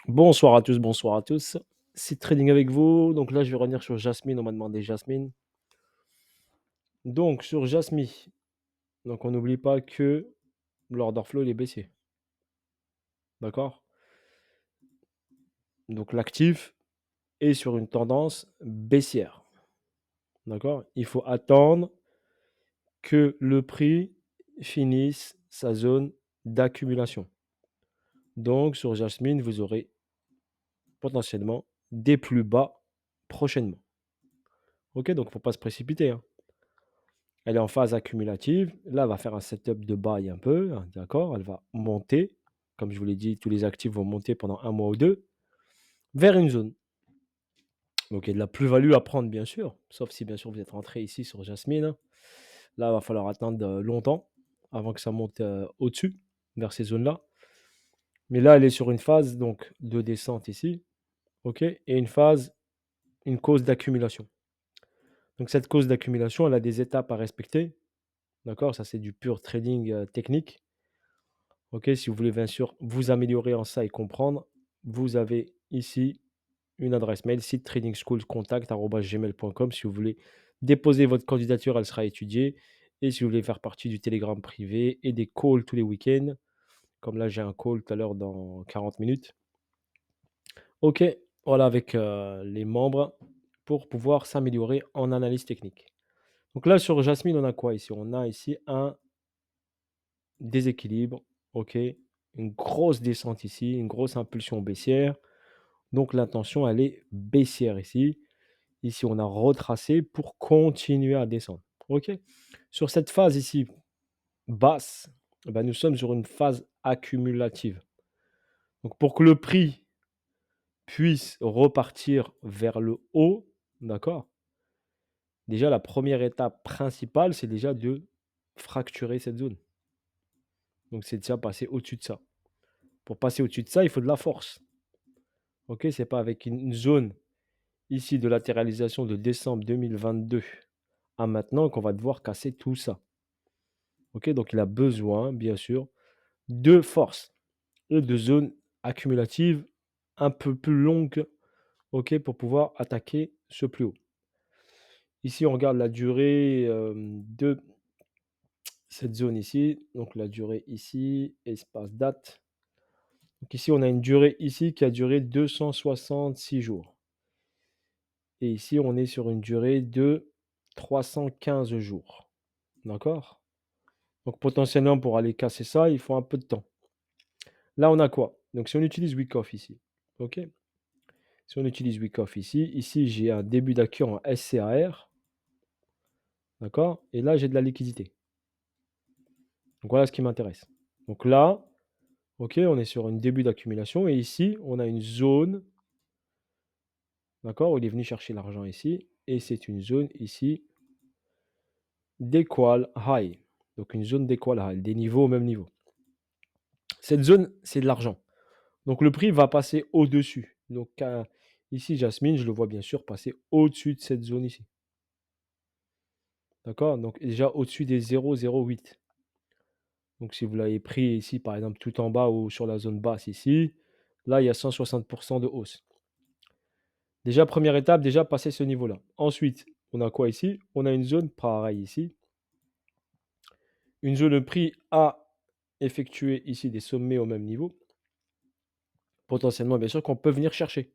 Bonsoir à tous, bonsoir à tous. C'est Trading avec vous. Donc là, je vais revenir sur Jasmine. On m'a demandé Jasmine. Donc sur Jasmine, donc on n'oublie pas que l'order flow il est baissier. D'accord? Donc l'actif est sur une tendance baissière. D'accord? Il faut attendre que le prix finisse sa zone d'accumulation. Donc sur Jasmine, vous aurez potentiellement des plus bas prochainement. Ok, donc il ne faut pas se précipiter, hein. Elle est en phase accumulative. Là, elle va faire un setup de buy un peu, hein, d'accord? Elle va monter. Comme je vous l'ai dit, tous les actifs vont monter pendant un mois ou deux vers une zone. Donc, il y a de la plus-value à prendre, bien sûr. Sauf si, bien sûr, vous êtes rentré ici sur Jasmine, hein. Là, il va falloir attendre longtemps avant que ça monte au-dessus, vers ces zones-là. Mais là, elle est sur une phase donc, de descente ici, ok? Et une cause d'accumulation. Donc, cette cause d'accumulation, elle a des étapes à respecter, d'accord? Ça, c'est du pur trading technique. Ok, si vous voulez bien sûr vous améliorer en ça et comprendre, vous avez ici une adresse mail, site tradingschoolcontact@gmail.com. Si vous voulez déposer votre candidature, elle sera étudiée. Et si vous voulez faire partie du Telegram privé et des calls tous les week-ends, comme là j'ai un call tout à l'heure dans 40 minutes. Ok, voilà avec les membres pour pouvoir s'améliorer en analyse technique. Donc là sur Jasmine, on a quoi ici? On a ici un déséquilibre, ok, une grosse descente ici, une grosse impulsion baissière. Donc l'intention, elle est baissière ici. Ici, on a retracé pour continuer à descendre. Ok. Sur cette phase ici basse, ben, nous sommes sur une phase accumulative. Donc pour que le prix puisse repartir vers le haut, d'accord? Déjà, la première étape principale, c'est déjà de fracturer cette zone. Donc c'est déjà passer au-dessus de ça. Pour passer au-dessus de ça, il faut de la force. Ok, c'est pas avec une zone ici de latéralisation de décembre 2022 à maintenant qu'on va devoir casser tout ça. Ok, donc il a besoin, bien sûr, de force et de zones accumulatives un peu plus longues, ok, pour pouvoir attaquer ce plus haut. Ici, on regarde la durée de cette zone ici. Donc la durée ici, espace date. Donc ici, on a une durée ici qui a duré 266 jours. Et ici, on est sur une durée de 315 jours. D'accord? Donc potentiellement, pour aller casser ça, il faut un peu de temps. Là, on a quoi? Donc si on utilise Wyckoff ici, ok? Si on utilise Wyckoff ici j'ai un début d'accu en SCAR, d'accord? Et là, j'ai de la liquidité. Donc voilà ce qui m'intéresse. Donc là, ok, on est sur un début d'accumulation et ici, on a une zone, d'accord, où il est venu chercher l'argent ici et c'est une zone ici d'équal high. Donc une zone d'équal high, des niveaux au même niveau. Cette zone, c'est de l'argent. Donc le prix va passer au-dessus. Donc ici, Jasmine, je le vois bien sûr passer au-dessus de cette zone ici. D'accord? Donc déjà au-dessus des 0,08. Donc si vous l'avez pris ici, par exemple, tout en bas ou sur la zone basse ici, là, il y a 160% de hausse. Déjà, première étape, déjà passer ce niveau-là. Ensuite, on a quoi ici? On a une zone pareille ici. Une zone de prix à effectuer ici des sommets au même niveau. Potentiellement, bien sûr, qu'on peut venir chercher.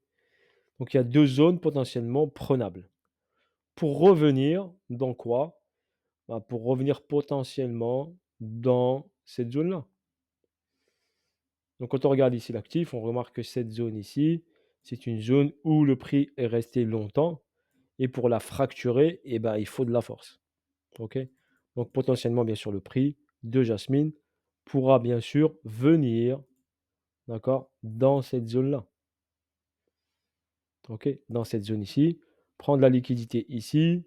Donc il y a deux zones potentiellement prenables. Pour revenir dans quoi? Bah, pour revenir potentiellement dans cette zone-là. Donc quand on regarde ici l'actif, on remarque que cette zone ici, c'est une zone où le prix est resté longtemps. Et pour la fracturer, eh ben, il faut de la force. Ok. Donc potentiellement, bien sûr, le prix de Jasmine pourra bien sûr venir, d'accord, dans cette zone-là. Ok, dans cette zone ici, prendre la liquidité ici,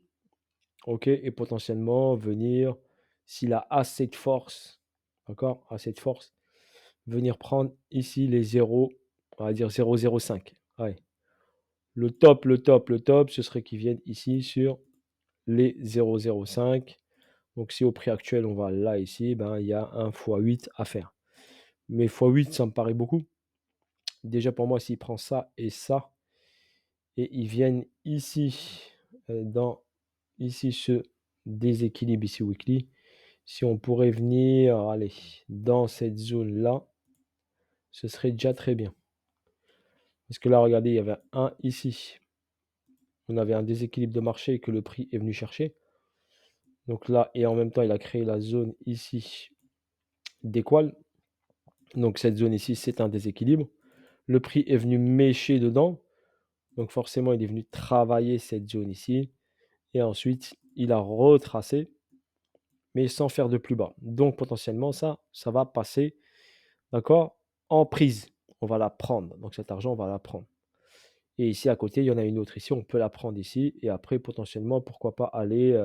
ok, et potentiellement venir, s'il a assez de force, d'accord, assez de force, venir prendre ici les 0, on va dire 0,05. Ouais. Le top, le top, le top, ce serait qu'ils viennent ici sur les 0,05. Donc si au prix actuel, on va là, ici, ben, il y a un x8 à faire. Mais x8, ça me paraît beaucoup. déjà pour moi, s'il prend ça et ça, et ils viennent ici, dans ici ce déséquilibre ici weekly, si on pourrait venir, allez, dans cette zone-là, ce serait déjà très bien. Parce que là, regardez, il y avait un ici. On avait un déséquilibre de marché que le prix est venu chercher. Donc là, et en même temps, il a créé la zone ici d'équal. Donc cette zone ici, c'est un déséquilibre. Le prix est venu mécher dedans. Donc forcément, il est venu travailler cette zone ici. Et ensuite, il a retracé, mais sans faire de plus bas. Donc potentiellement, ça va passer, d'accord, en prise. On va la prendre. Donc cet argent, on va la prendre. Et ici à côté, il y en a une autre ici. On peut la prendre ici. Et après, potentiellement, pourquoi pas aller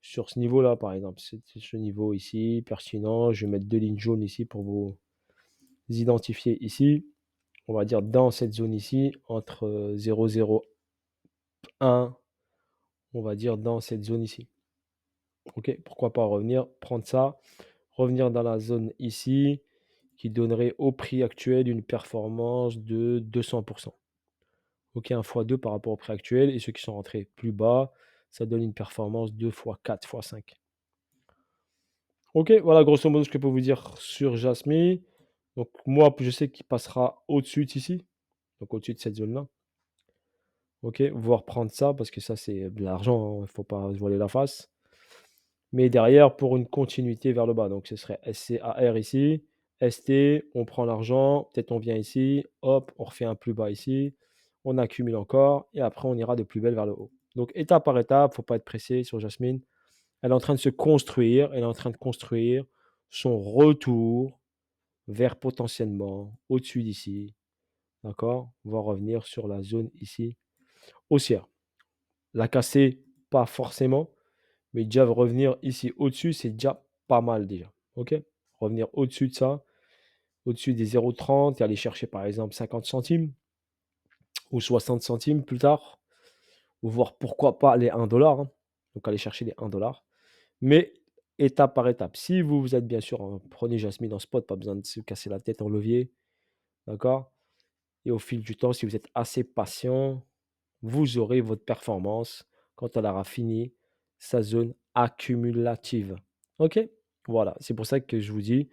sur ce niveau-là, par exemple. C'est ce niveau ici, pertinent. Je vais mettre 2 lignes jaunes ici pour vous identifier ici. On va dire dans cette zone ici, entre 0,01, on va dire dans cette zone ici. OK, pourquoi pas revenir, prendre ça, revenir dans la zone ici, qui donnerait au prix actuel une performance de 200. OK, 1 fois 2 par rapport au prix actuel, et ceux qui sont rentrés plus bas, ça donne une performance 2 fois 4 fois 5. OK, voilà grosso modo ce que je peux vous dire sur Jasmine. Donc moi, je sais qu'il passera au-dessus d'ici, donc au-dessus de cette zone-là. OK, voire prendre ça parce que ça, c'est de l'argent, hein, il ne faut pas se voiler la face. Mais derrière, pour une continuité vers le bas, donc ce serait SCAR ici, ST, on prend l'argent, peut-être on vient ici, hop, on refait un plus bas ici, on accumule encore et après on ira de plus belle vers le haut. Donc étape par étape, il ne faut pas être pressé sur Jasmine. Elle est en train de se construire, elle est en train de construire son retour vers potentiellement au-dessus d'ici, d'accord? On va revenir sur la zone ici haussière. La casser, pas forcément, mais déjà revenir ici au-dessus, c'est déjà pas mal déjà, OK? Revenir au-dessus de ça, au-dessus des 0,30 et aller chercher par exemple 50 centimes ou 60 centimes plus tard, ou voir pourquoi pas les 1 $, hein. Donc aller chercher les 1 $. Mais étape par étape. Si vous êtes bien sûr, prenez Jasmine en spot, pas besoin de se casser la tête en levier, d'accord? Et au fil du temps, si vous êtes assez patient, vous aurez votre performance quand elle aura fini sa zone accumulative. OK? Voilà, c'est pour ça que je vous dis,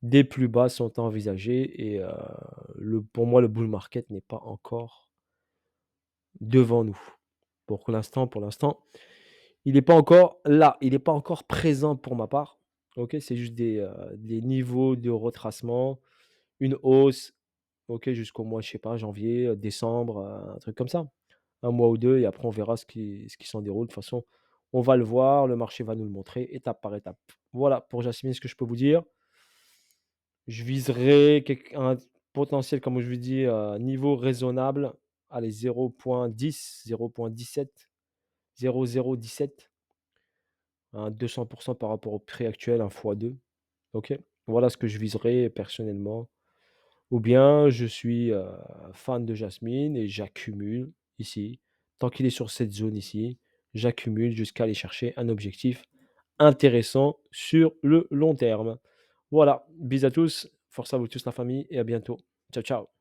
des plus bas sont envisagés et pour moi, le bull market n'est pas encore devant nous. Pour l'instant, il n'est pas encore là, il n'est pas encore présent pour ma part. OK? C'est juste des niveaux de retracement, une hausse, OK, jusqu'au mois, je sais pas, janvier, décembre, un truc comme ça. Un mois ou 2 et après on verra ce qui s'en déroule. De toute façon, on va le voir, le marché va nous le montrer étape par étape. Voilà pour Jasmine ce que je peux vous dire. Je viserai un potentiel, comme je vous dis, niveau raisonnable, allez 0,10, 0,17, 0,017, hein, 200 par rapport au prix actuel, un fois 2. OK? Voilà ce que je viserai personnellement. Ou bien je suis, fan de Jasmine et j'accumule ici. Tant qu'il est sur cette zone ici, j'accumule jusqu'à aller chercher un objectif intéressant sur le long terme. Voilà, bis à tous, force à vous tous la famille et à bientôt. Ciao, ciao.